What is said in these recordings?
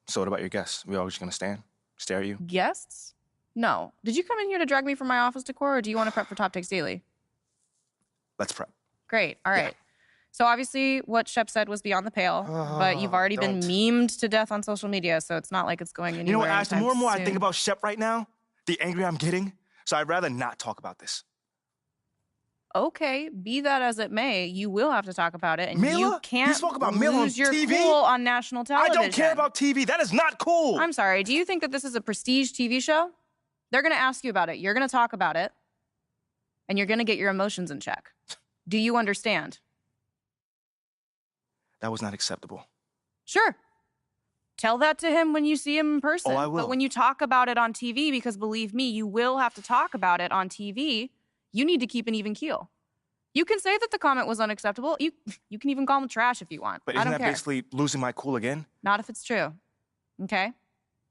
So what about your guests? We all just gonna stare at you? Guests? No. Did you come in here to drag me from my office decor, or do you want to prep for Top Takes Daily? Let's prep. Great. All right. Yeah. So obviously what Shep said was beyond the pale, but you've already been memed to death on social media, so it's not like it's going anywhere. You know what, Ash, the more and more soon. I think about Shep right now, the angrier I'm getting, so I'd rather not talk about this. Okay, be that as it may, you will have to talk about it, and Mila? you can't You spoke about Mila on lose your TV? cool on national television. I don't care about TV. That is not cool. I'm sorry. Do you think that this is a prestige TV show? They're going to ask you about it. You're going to talk about it, and you're going to get your emotions in check. Do you understand? That was not acceptable. Sure. Tell that to him when you see him in person. Oh, I will. But when you talk about it on TV, because believe me, you will have to talk about it on TV, you need to keep an even keel. You can say that the comment was unacceptable. You can even call him trash if you want. But I isn't don't that care. basically losing my cool again? Not if it's true. Okay?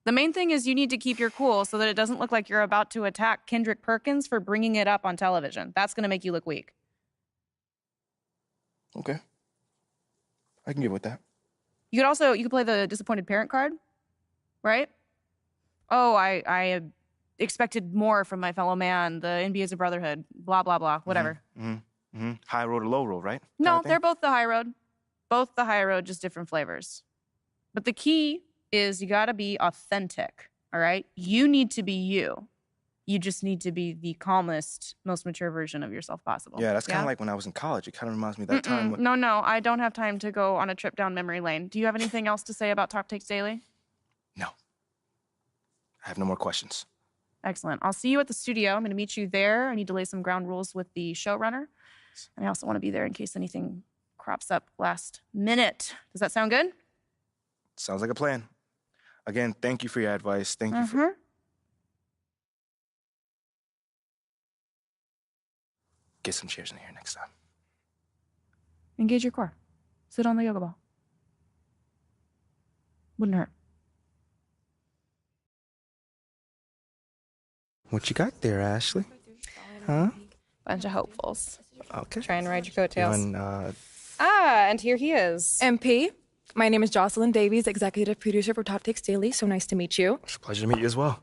The main thing is you need to keep your cool so that it doesn't look like you're about to attack Kendrick Perkins for bringing it up on television. That's going to make you look weak. Okay. I can get with that. You could play the disappointed parent card, right? Oh, I expected more from my fellow man. The NBA is a brotherhood. Blah, blah, blah. Whatever. High road or low road, right? No, they're both the high road. Both the high road, just different flavors. But the key is you got to be authentic, all right? You need to be you. You just need to be the calmest, most mature version of yourself possible. Yeah, that's kind of like when I was in college. It kind of reminds me of that time. When... No, I don't have time to go on a trip down memory lane. Do you have anything else to say about Top Takes Daily? No. I have no more questions. Excellent. I'll see you at the studio. I'm going to meet you there. I need to lay some ground rules with the showrunner. And I also want to be there in case anything crops up last minute. Does that sound good? Sounds like a plan. Again, thank you for your advice. Thank you for... Get some chairs in here next time. Engage your core. Sit on the yoga ball. Wouldn't hurt. What you got there, Ashley? Huh? Bunch of hopefuls. Okay. Trying to ride your coattails. And, and here he is. MP, my name is Jocelyn Davies, executive producer for Top Takes Daily. So nice to meet you. It's a pleasure to meet you as well.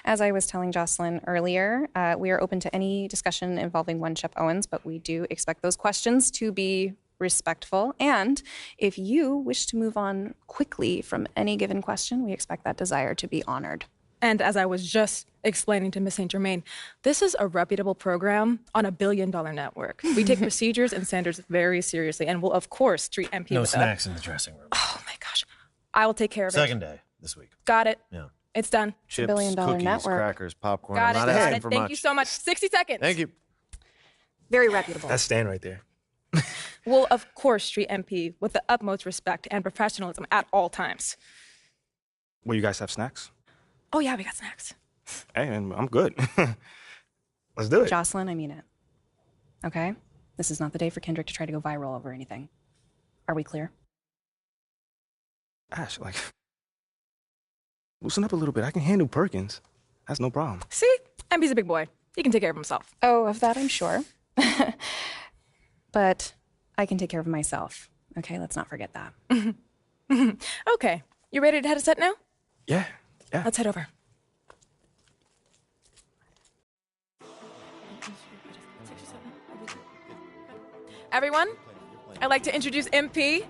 As I was telling Jocelyn earlier, we are open to any discussion involving one Chef Owens, but we do expect those questions to be respectful. And if you wish to move on quickly from any given question, we expect that desire to be honored. And as I was just explaining to Miss St. Germain, this is a reputable program on $1 billion network. We take procedures and standards very seriously and will, of course, treat MP No with snacks in the dressing room. Oh, my gosh. I will take care of it. Second day this week. Got it. Yeah. It's done. Chips, $1 billion cookies, network. crackers, popcorn. Got it. I'm not Got asking it. for Thank much. you so much. 60 seconds. Thank you. Very reputable. That's Stan right there. We'll, of course, treat MP with the utmost respect and professionalism at all times. Will you guys have snacks? Oh, yeah, we got snacks. Hey, and I'm good. Let's do it. Jocelyn, I mean it. Okay? This is not the day for Kendrick to try to go viral over anything. Are we clear? Ash, loosen up a little bit. I can handle Perkins. That's no problem. See? MP's a big boy. He can take care of himself. Oh, of that I'm sure. But I can take care of myself. Okay, let's not forget that. Okay. You ready to head a set now? Yeah. Let's head over. Everyone, I'd like to introduce MP.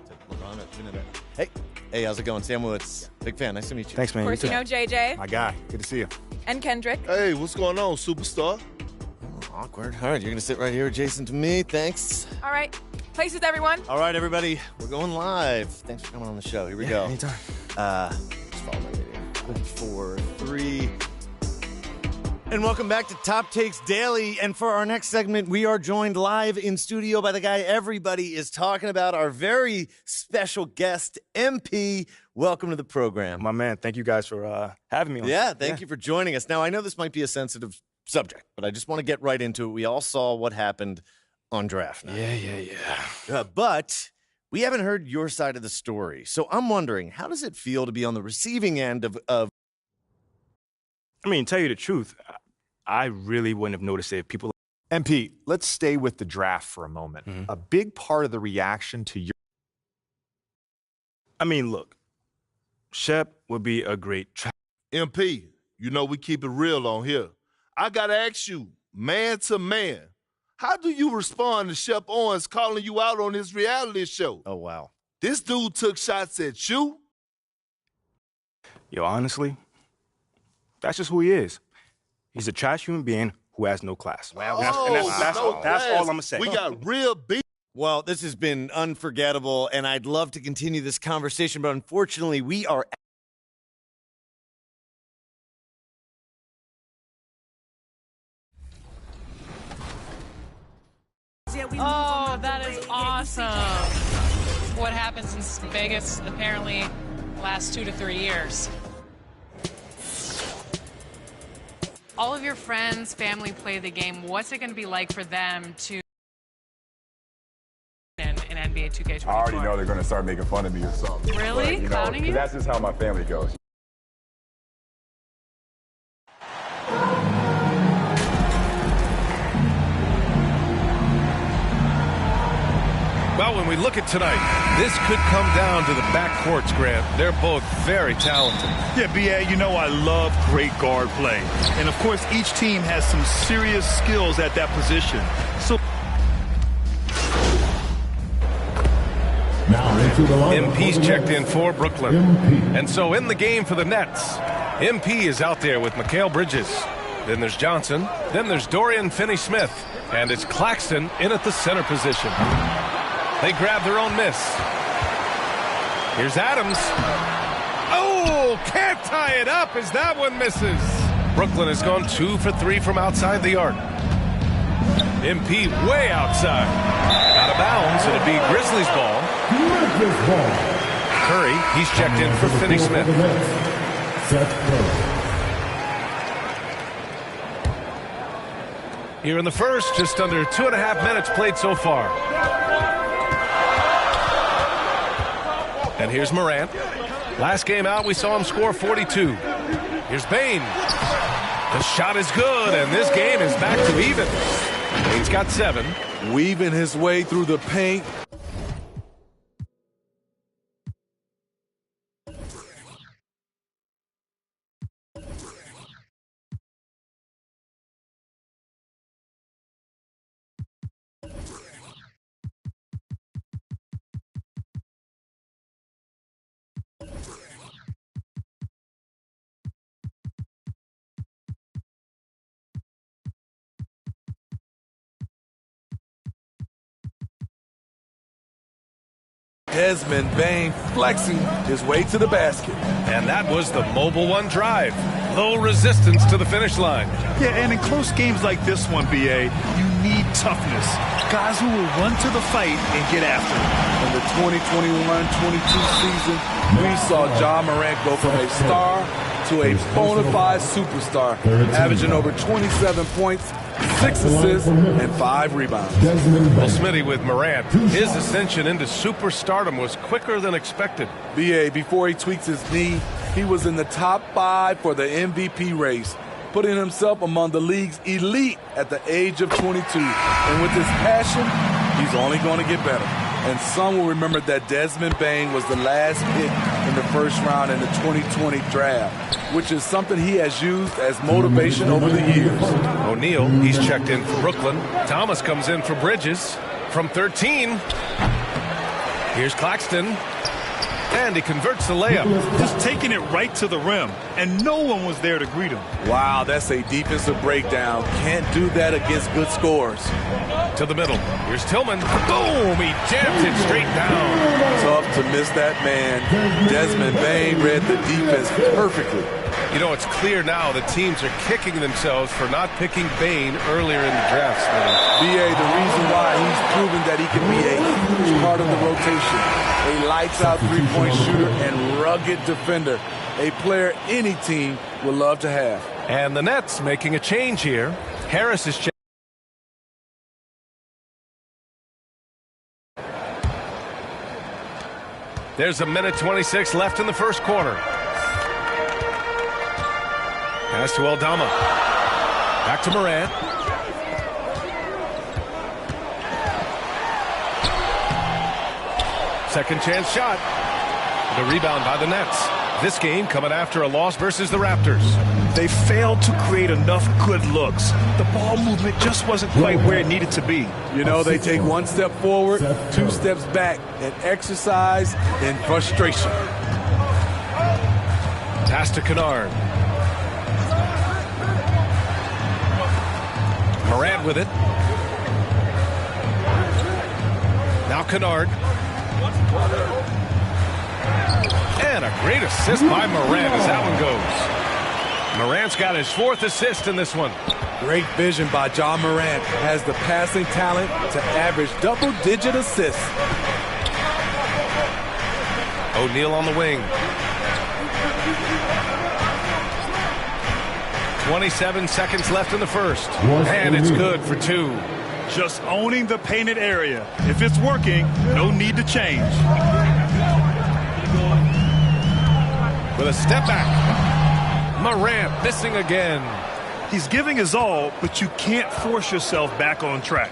Hey, how's it going? Sam Woods. Big fan. Nice to meet you. Thanks, man. Of course, you know JJ My guy. Good to see you. and Kendrick. Hey, what's going on, superstar? Awkward. All right, you're going to sit right here adjacent to me. Thanks. All right. Places, everyone. All right, everybody. We're going live. Thanks for coming on the show. Here we go. Anytime. Just follow my video. 4, 3. And welcome back to Top Takes Daily. And for our next segment, we are joined live in studio by the guy everybody is talking about, our very special guest, MP. Welcome to the program. My man, thank you guys for having me on. Yeah, thank you for joining us. Now, I know this might be a sensitive subject, but I just want to get right into it. We all saw what happened on draft night. Yeah. But we haven't heard your side of the story. So I'm wondering, how does it feel to be on the receiving end of I mean, tell you the truth, I really wouldn't have noticed it if people... MP, let's stay with the draft for a moment. A big part of the reaction to your... I mean, look, Shep would be a great MP, you know we keep it real on here. I got to ask you, man to man, how do you respond to Shep Owens calling you out on his reality show? Oh, wow. This dude took shots at you? Yo, honestly, that's just who he is. He's a trash human being who has no class. Wow. That's all I'm going to say. We got real beef. Well, this has been unforgettable, and I'd love to continue this conversation, but unfortunately, we are. Oh, that is awesome. What happens in Vegas apparently lasts 2 to 3 years. All of your friends, family play the game. What's it going to be like for them to in NBA 2K24? I already know they're going to start making fun of me or something. Really? But, Clowning you? That's just how my family goes. Well, when we look at tonight, this could come down to the backcourts, Grant. They're both very talented. Yeah, B.A., you know I love great guard play. And, of course, each team has some serious skills at that position. So now into the lineup. MP's checked in for Brooklyn. And so in the game for the Nets, MP is out there with Mikal Bridges. Then there's Johnson. Then there's Dorian Finney-Smith. And it's Claxton in at the center position. They grab their own miss. Here's Adams. Oh, can't tie it up as that one misses. Brooklyn has gone 2 for 3 from outside the arc. MP way outside. Out of bounds. It'll be Grizzlies ball. Curry, he's checked in for Finney-Smith. Here in the first, just under 2.5 minutes played so far. And here's Morant. Last game out, we saw him score 42. Here's Bane. The shot is good, and this game is back to even. Bane's got 7. Weaving his way through the paint. Desmond Bane flexing his way to the basket. And that was the mobile one drive. Low resistance to the finish line. yeah, and in close games like this one, B.A., you need toughness. Guys who will run to the fight and get after it. In the 2021-22 season, we saw Ja Morant go from a star to a bona fide superstar, averaging over 27 points, 6 assists, and 5 rebounds. Well, Smitty, with Morant, his ascension into superstardom was quicker than expected. B.A., before he tweaks his knee, he was in the top 5 for the MVP race, putting himself among the league's elite at the age of 22. And with his passion, he's only going to get better. And some will remember that Desmond Bane was the last pick in the first round in the 2020 draft, which is something he has used as motivation over the years. O'Neal, he's checked in for Brooklyn. Thomas comes in for Bridges from 13. Here's Claxton. And he converts the layup. Just taking it right to the rim, and no one was there to greet him. Wow, that's a defensive breakdown. Can't do that against good scores. To the middle. Here's Tillman. Boom! He jams it straight down. Tough to miss that man. Desmond Bane read the defense perfectly. You know, it's clear now that teams are kicking themselves for not picking Bane earlier in the draft, Smitty. B.A., the reason why he's proven that he can be a huge part of the rotation. A lights-out three-point shooter and rugged defender. A player any team would love to have. And the Nets making a change here. Harris is checked. There's a minute 26 left in the first quarter. Pass to Aldama. Back to Morant. Second chance shot. The rebound by the Nets. This game coming after a loss versus the Raptors. They failed to create enough good looks. The ball movement just wasn't quite where it needed to be. You know, they take one step forward, 2 steps back, and exercise in frustration. Pass to Kennard. Morant with it. Now Kennard. And a great assist by Morant as that one goes. Morant's got his 4th assist in this one. Great vision by John Morant. Has the passing talent to average double-digit assists. O'Neal on the wing. 27 seconds left in the first. And it's good for 2. Just owning the painted area. If it's working, no need to change. With a step back. Morant missing again. He's giving his all, but you can't force yourself back on track.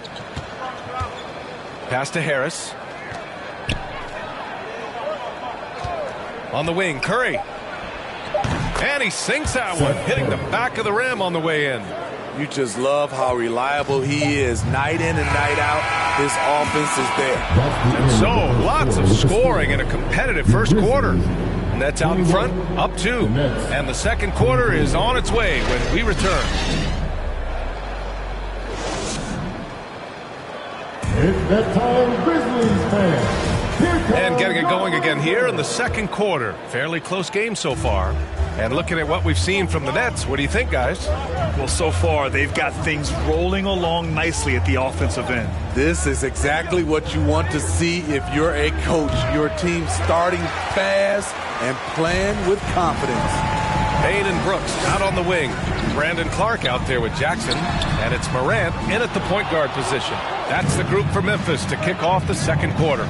Pass to Harris. On the wing, Curry. And he sinks that one, hitting the back of the rim on the way in. You just love how reliable he is. Night in and night out, his offense is there. And so, lots of scoring in a competitive first quarter. Nets out in front, up 2. And the second quarter is on its way when we return. It's that time, Grizzlies fans. And getting it going again here in the second quarter. Fairly close game so far. And looking at what we've seen from the Nets, what do you think, guys? Well, so far, they've got things rolling along nicely at the offensive end. This is exactly what you want to see if you're a coach. Your team starting fast and playing with confidence. Payne and Brooks out on the wing. Brandon Clark out there with Jackson. And it's Morant in at the point guard position. That's the group for Memphis to kick off the second quarter.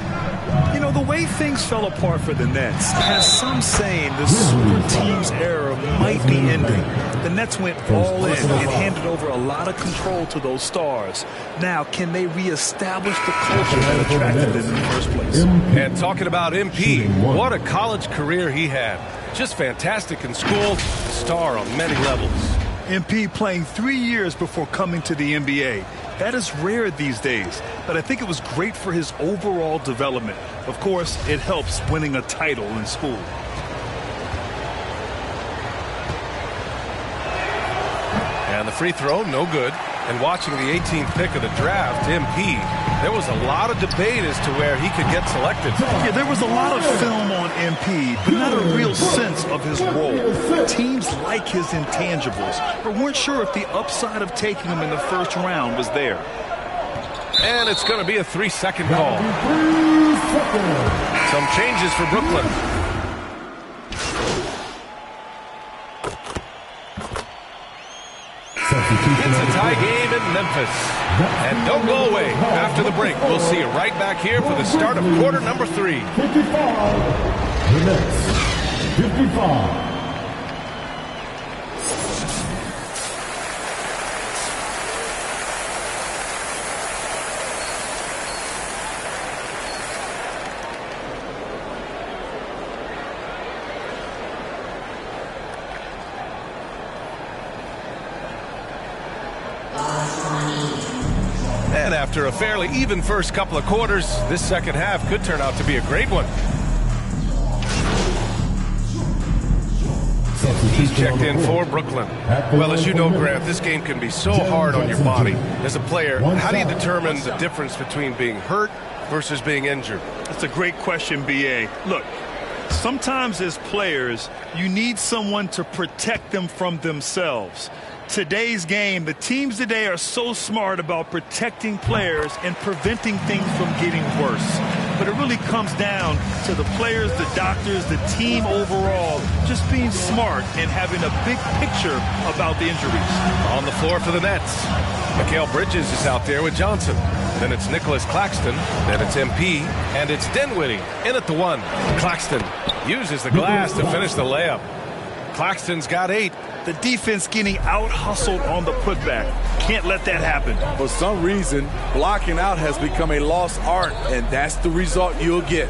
You know, the way things fell apart for the Nets has some saying the super team's era might be ending. The Nets went all in and handed over a lot of control to those stars. Now, can they reestablish the culture that attracted them in the first place? And talking about MP, what a college career he had. Just fantastic in school, star on many levels. MP playing 3 years before coming to the NBA. That is rare these days, but I think it was great for his overall development. Of course, it helps winning a title in school. And the free throw, no good. And watching the 18th pick of the draft, MP, there was a lot of debate as to where he could get selected. Yeah, there was a lot of film on MP, but not a real sense of his role. Teams like his intangibles, but weren't sure if the upside of taking him in the first round was there. And it's going to be a 3-second call. Some changes for Brooklyn. It's a tie game in Memphis. And don't go away. After the break, we'll see you right back here for the start of quarter number 3. 55. The Nets. 55. And after a fairly even first couple of quarters, this second half could turn out to be a great one. He's checked in for Brooklyn. Well, as you know, Grant, this game can be so hard on your body. As a player, how do you determine the difference between being hurt versus being injured? That's a great question, B.A. Look, sometimes as players, you need someone to protect them from themselves. Today's game, the teams today are so smart about protecting players and preventing things from getting worse. But it really comes down to the players, the doctors, the team overall, just being smart and having a big picture about the injuries. On the floor for the Nets, Mikal Bridges is out there with Johnson. Then it's Nicholas Claxton. Then it's MP. And it's Dinwiddie in at the 1. Claxton uses the glass to finish the layup. Claxton's got 8. The defense getting out-hustled on the putback. Can't let that happen. For some reason, blocking out has become a lost art, and that's the result you'll get.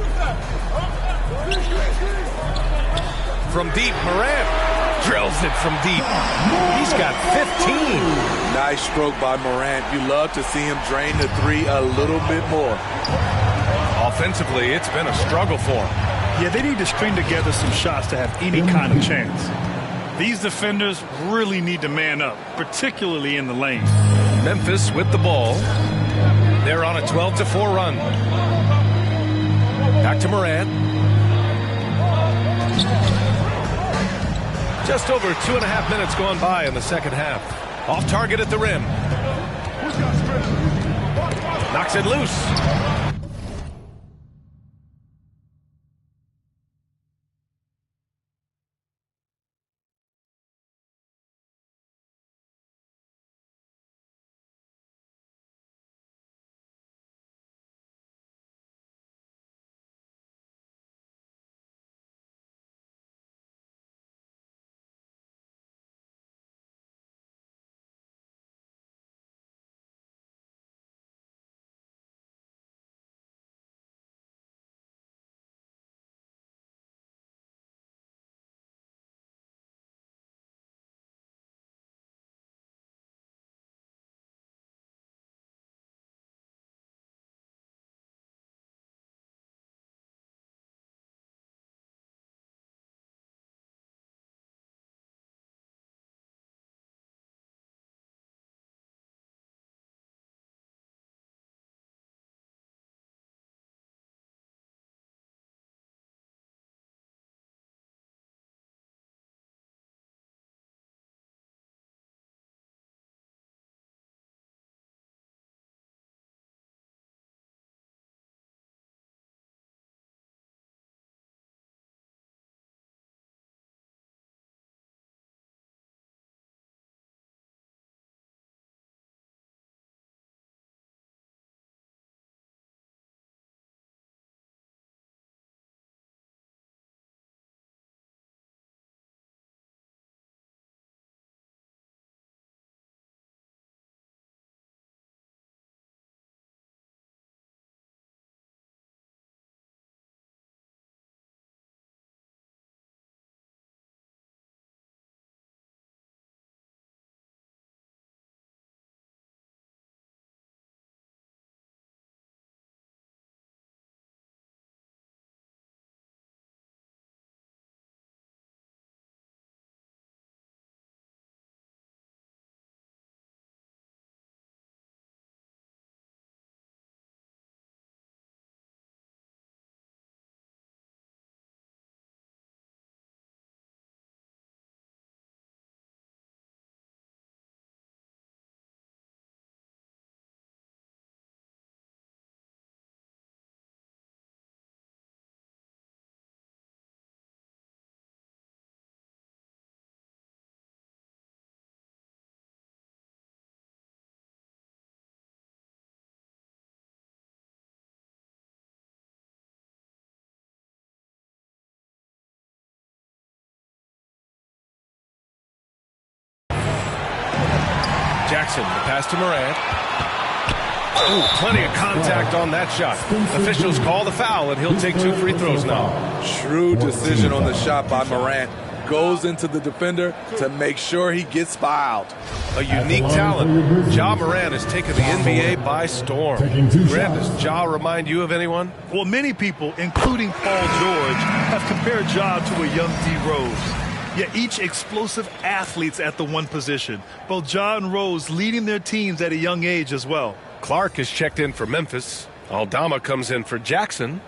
from deep. Morant drills it from deep. He's got 15. Nice stroke by Morant. You love to see him drain the three a little bit more. Offensively, it's been a struggle for him. Yeah, they need to string together some shots to have any kind of chance. These defenders really need to man up, particularly in the lane. Memphis with the ball. They're on a 12-4 run. Back to Morant. Just over 2.5 minutes gone by in the second half. Off target at the rim. Knocks it loose. Jackson, the pass to Morant. Ooh, plenty of contact on that shot. Officials call the foul, and he'll take 2 free throws now. Shrewd decision on the shot by Morant. Goes into the defender to make sure he gets fouled. A unique talent. Ja Morant has taken the NBA by storm. Grant, does Ja remind you of anyone? Well, many people, including Paul George, have compared Ja to a young D. Rose. Yet each explosive athletes at the one position. Both Ja and Rose leading their teams at a young age as well. Clark is checked in for Memphis. Aldama comes in for Jackson.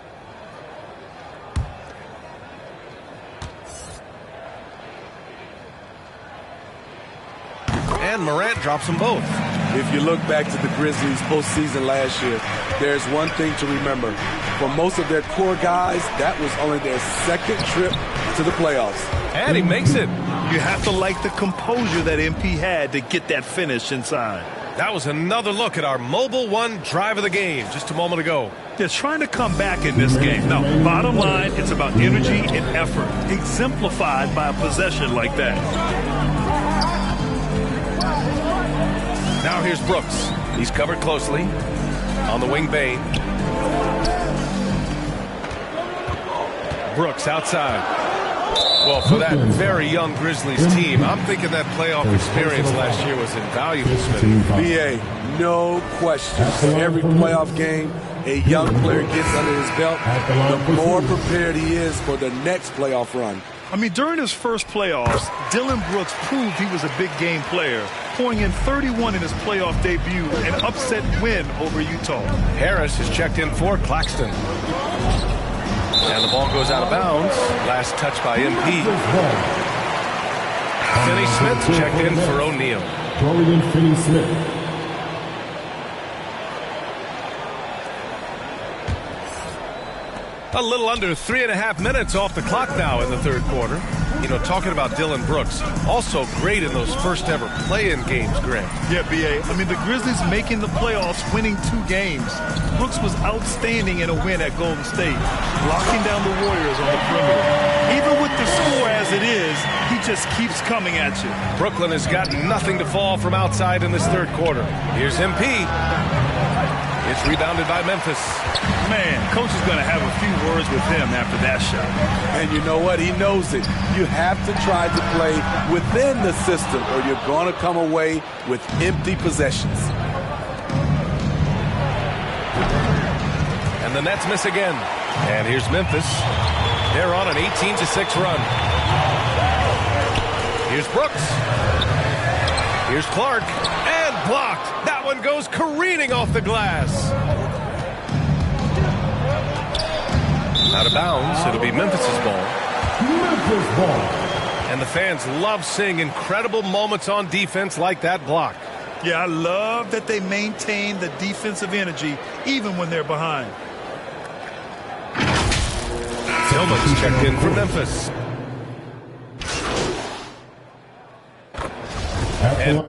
And Morant drops them both. If you look back to the Grizzlies postseason last year, there's one thing to remember. For most of their core guys, that was only their second trip to the playoffs. And he makes it. You have to like the composure that MP had to get that finish inside. That was another look at our Mobile One drive of the game just a moment ago. They're trying to come back in this game. Now, bottom line, it's about energy and effort, exemplified by a possession like that. Now here's Brooks. He's covered closely. On the wing, Bane. Brooks outside. Well, for that very young Grizzlies team, I'm thinking that playoff experience last year was invaluable, Smitty. BA, no question. Every playoff game a young player gets under his belt, the more prepared he is for the next playoff run. I mean, during his first playoffs, Dillon Brooks proved he was a big game player, pouring in 31 in his playoff debut, an upset win over Utah. Harris is checked in for Claxton. And the ball goes out of bounds. Last touch by MP. Finney Smith checked in for O'Neal. Dorian Finney-Smith. A little under 3.5 minutes off the clock now in the third quarter. You know, talking about Dillon Brooks, also great in those first ever play-in games, Grant. Yeah, B.A. I mean, the Grizzlies making the playoffs, winning 2 games. Brooks was outstanding in a win at Golden State, locking down the Warriors on the perimeter. Even with the score as it is, he just keeps coming at you. Brooklyn has got nothing to fall from outside in this third quarter. Here's MP. It's rebounded by Memphis. Man, coach is going to have a few words with him after that shot. And you know what? He knows it. You have to try to play within the system or you're going to come away with empty possessions. And the Nets miss again. And here's Memphis. They're on an 18-6 run. Here's Brooks. Here's Clark. And blocked. That one goes careening off the glass. Out of bounds. It'll be Memphis's ball. Memphis ball. And the fans love seeing incredible moments on defense like that block. Yeah, I love that they maintain the defensive energy even when they're behind. Tillman's checked in for Memphis. And